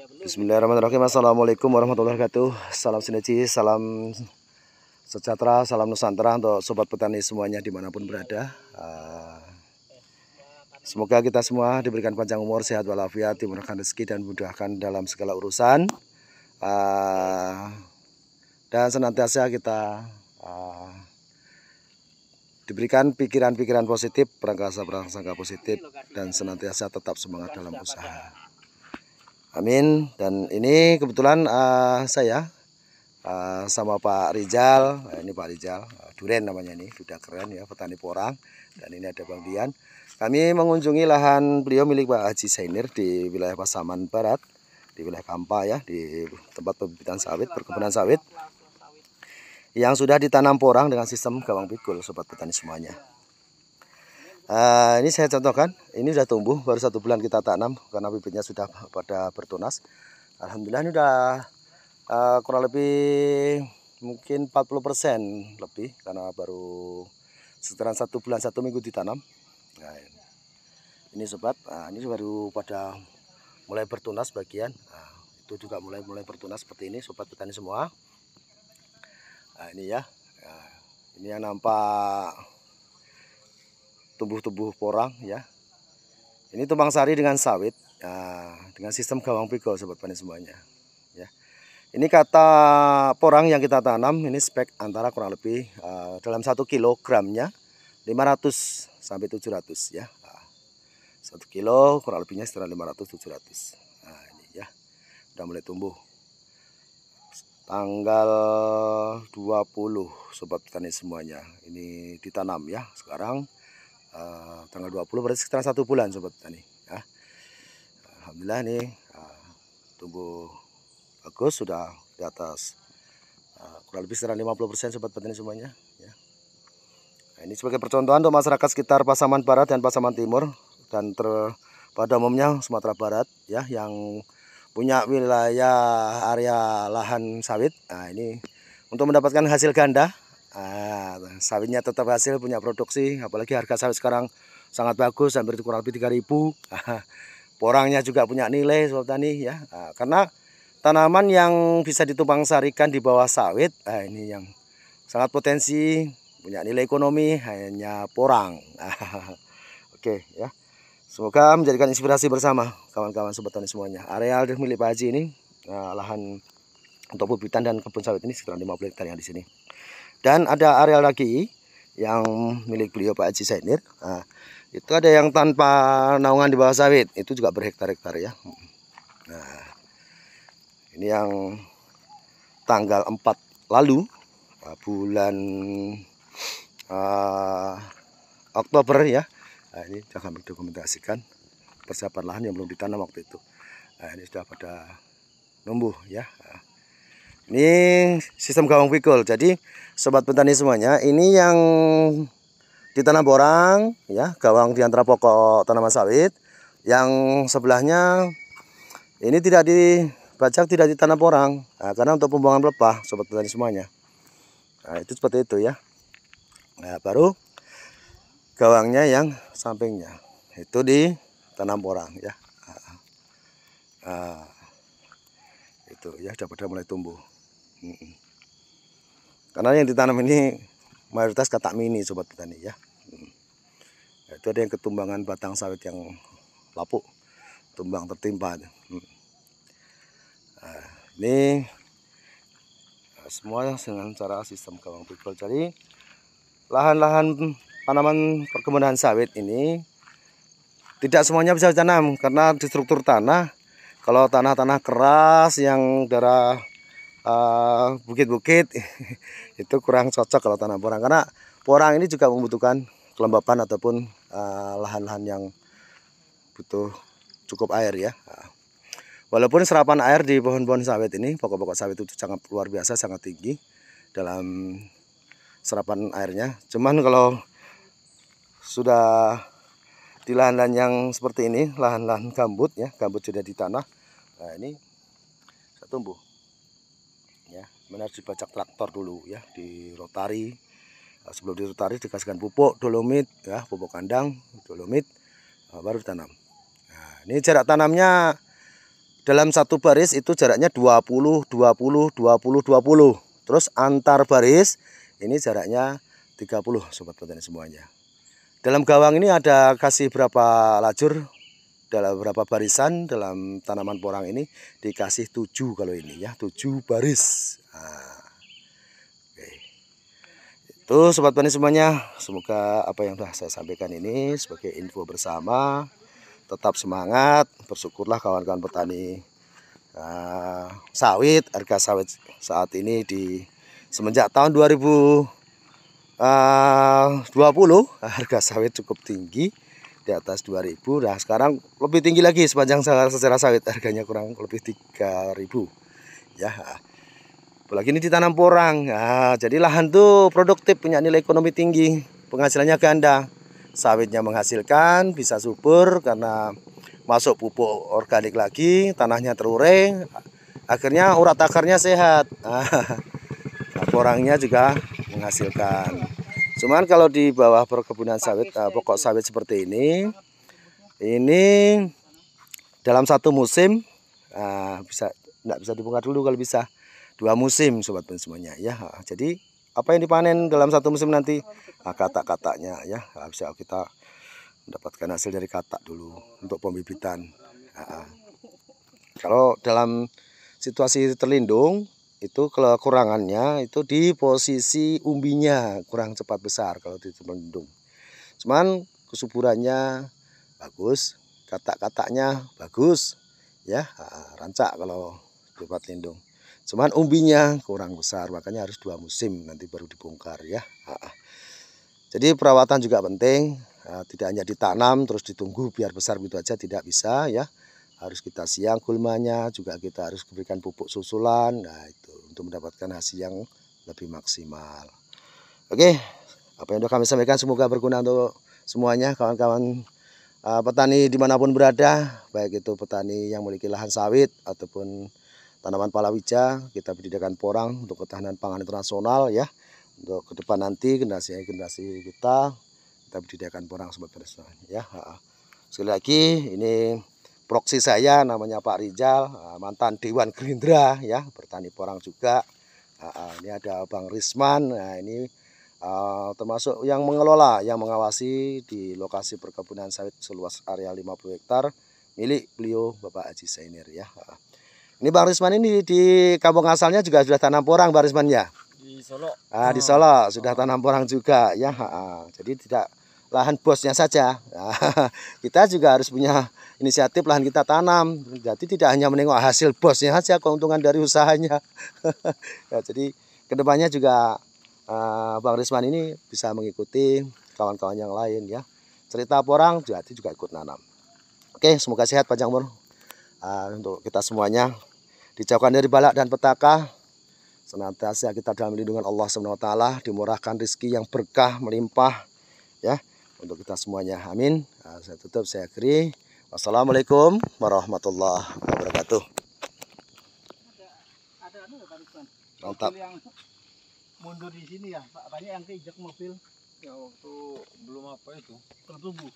Bismillahirrahmanirrahim. Assalamualaikum warahmatullahi wabarakatuh. Salam sinergi, salam sejahtera, salam Nusantara untuk sobat petani semuanya dimanapun berada. Semoga kita semua diberikan panjang umur, sehat walafiat, dimurahkan rezeki dan dimudahkan dalam segala urusan. Dan senantiasa kita diberikan pikiran-pikiran positif, prasangka positif, dan senantiasa tetap semangat dalam usaha. Amin. Dan ini kebetulan saya sama Pak Rizal. Ini Pak Rizal, Duren namanya, ini sudah keren ya, petani porang. Dan ini ada Bang Dian. Kami mengunjungi lahan beliau milik Pak Haji Zainir di wilayah Pasaman Barat, di wilayah Kampa ya, di tempat pembibitan sawit, perkebunan sawit yang sudah ditanam porang dengan sistem gawang pikul, sobat petani semuanya. Ini saya contohkan, ini sudah tumbuh, baru 1 bulan kita tanam karena bibitnya sudah pada bertunas. Alhamdulillah ini sudah kurang lebih mungkin 40% lebih karena baru sekitaran 1 bulan 1 minggu ditanam. Nah, ini sobat, ini baru pada mulai bertunas bagian. Itu juga mulai bertunas seperti ini, sobat petani semua. Ini ya, ini yang nampak tumbuh-tumbuh porang ya. Ini tumpang sari dengan sawit, dengan sistem gawang pikul, sobat petani semuanya ya. Ini kata porang yang kita tanam ini spek antara kurang lebih dalam 1 kilogramnya 500 sampai 700 ya. 1 kilo kurang lebihnya sekitar 500-700. Ini ya, udah mulai tumbuh. Tanggal 20 sobat petani semuanya ini ditanam ya. Sekarang tanggal 20 berarti sekitar 1 bulan sobat petani ya. Alhamdulillah ini tumbuh bagus, sudah di atas kurang lebih sekitar 50% sobat petani semuanya ya. Ini sebagai percontohan untuk masyarakat sekitar Pasaman Barat dan Pasaman Timur dan pada umumnya Sumatera Barat ya, yang punya wilayah area lahan sawit. Ini untuk mendapatkan hasil ganda. Sawitnya tetap hasil, punya produksi, apalagi harga sawit sekarang sangat bagus, hampir kurang lebih 3.000. Porangnya juga punya nilai sobat tani ya, karena tanaman yang bisa ditumpang sarikan di bawah sawit, ini yang sangat potensi, punya nilai ekonomi, hanya porang. Oke ya, semoga menjadikan inspirasi bersama kawan-kawan sobat tani semuanya. Areal milik Pak Haji ini, lahan untuk pembibitan dan kebun sawit ini sekitar 50 hektar yang di sini. Dan ada areal lagi yang milik beliau Pak Haji Zainir. Itu ada yang tanpa naungan di bawah sawit, itu juga berhektar-hektar ya. Nah, ini yang tanggal 4 lalu, bulan Oktober ya. Ini jangan mendokumentasikan persiapan lahan yang belum ditanam waktu itu. Ini sudah pada numbuh ya. Ini sistem gawang pikul. Jadi sobat petani semuanya, ini yang ditanam porang ya, gawang di antara pokok tanaman sawit. Yang sebelahnya ini tidak dibajak, tidak ditanam porang, karena untuk pembuangan pelepah sobat petani semuanya. Itu seperti itu ya. Baru gawangnya yang sampingnya itu ditanam porang ya. Itu ya, sudah pada mulai tumbuh. Karena yang ditanam ini mayoritas katak mini sobat petani ya. Itu ada yang ketumbangan batang sawit yang lapuk, tumbang tertimpa. Ini semua dengan cara sistem gawang pikul. Jadi lahan-lahan tanaman perkebunan sawit ini tidak semuanya bisa ditanam karena di struktur tanah. Kalau tanah-tanah keras yang daerah bukit-bukit itu kurang cocok kalau tanam porang, karena porang ini juga membutuhkan kelembapan ataupun lahan-lahan yang butuh cukup air ya. Walaupun serapan air di pohon-pohon sawit ini, pokok-pokok sawit itu sangat luar biasa, sangat tinggi dalam serapan airnya. Cuman kalau sudah di lahan-lahan yang seperti ini, lahan-lahan gambut ya, gambut sudah di tanah, ini sudah tumbuh ya. Harus dibajak traktor dulu ya, di rotari. Sebelum di rotari dikasihkan pupuk dolomit ya, pupuk kandang dolomit, baru ditanam. Ini jarak tanamnya dalam satu baris itu jaraknya 20, 20, 20, 20. Terus antar baris ini jaraknya 30 sobat petani semuanya. Dalam gawang ini ada kasih berapa lajur, dalam berapa barisan dalam tanaman porang ini dikasih 7 kalau ini ya, 7 baris. Nah, oke. Itu sobat petani semuanya, semoga apa yang sudah saya sampaikan ini sebagai info bersama. Tetap semangat, bersyukurlah kawan-kawan petani sawit. Harga sawit saat ini di semenjak tahun 2020 harga sawit cukup tinggi di atas 2000. Nah sekarang lebih tinggi lagi sepanjang sejarah sawit, harganya kurang lebih 3000 ya. Apalagi ini ditanam porang. Nah, jadi lahan tuh produktif, punya nilai ekonomi tinggi, penghasilannya ganda. Sawitnya menghasilkan, bisa subur karena masuk pupuk organik lagi, tanahnya terurai, akhirnya urat akarnya sehat. Nah, porangnya juga menghasilkan. Cuman kalau di bawah perkebunan sawit, pokok sawit seperti ini dalam satu musim nggak bisa dibongkar dulu, kalau bisa 2 musim sobat petani semuanya ya. Jadi apa yang dipanen dalam satu musim nanti katak-kataknya ya, bisa kita mendapatkan hasil dari katak dulu untuk pembibitan. Kalau dalam situasi terlindung itu kekurangannya itu di posisi umbinya kurang cepat besar kalau di terlindung. Cuman kesuburannya bagus, katak-kataknya bagus ya, rancak kalau di tempat lindung. Cuman umbinya kurang besar, makanya harus 2 musim nanti baru dibongkar ya. Jadi perawatan juga penting, tidak hanya ditanam terus ditunggu biar besar begitu aja, tidak bisa ya. Harus kita siang gulmanya, juga kita harus berikan pupuk susulan. Nah itu untuk mendapatkan hasil yang lebih maksimal. Oke, apa yang sudah kami sampaikan semoga berguna untuk semuanya kawan-kawan petani dimanapun berada, baik itu petani yang memiliki lahan sawit ataupun tanaman palawija. Kita budidaya porang untuk ketahanan pangan internasional ya. Untuk ke depan nanti generasi kita budidayakan porang sobat petani ya. Sekali lagi ini proksi saya namanya Pak Rizal, mantan Dewan Gerindra ya, bertani porang juga. Ini ada Bang Risman, nah ini termasuk yang mengelola, yang mengawasi di lokasi perkebunan sawit seluas area 50 hektar milik beliau Bapak Haji Zainir ya. Ini Bang Risman ini di kampung asalnya juga sudah tanam porang Bang Risman ya? Di Solo. Di Solo sudah tanam porang juga ya. Jadi tidak lahan bosnya saja. Kita juga harus punya inisiatif lahan kita tanam. Jadi tidak hanya menengok hasil bosnya saja, keuntungan dari usahanya. Ya, jadi kedepannya juga Bang Risman ini bisa mengikuti kawan-kawan yang lain ya. Cerita porang jadi juga ikut nanam. Oke, semoga sehat panjang umur untuk kita semuanya. Dijauhkan dari balak dan petaka. Senantiasa kita dalam lindungan Allah SWT, dimurahkan rezeki yang berkah melimpah ya untuk kita semuanya. Amin. Saya tutup, saya akhiri. Wassalamualaikum warahmatullahi wabarakatuh. Ada Mantap. mobil yang mundur di sini ya, Pak. Banyak yang keinjak mobil. Ya waktu belum apa itu. Tertubuh.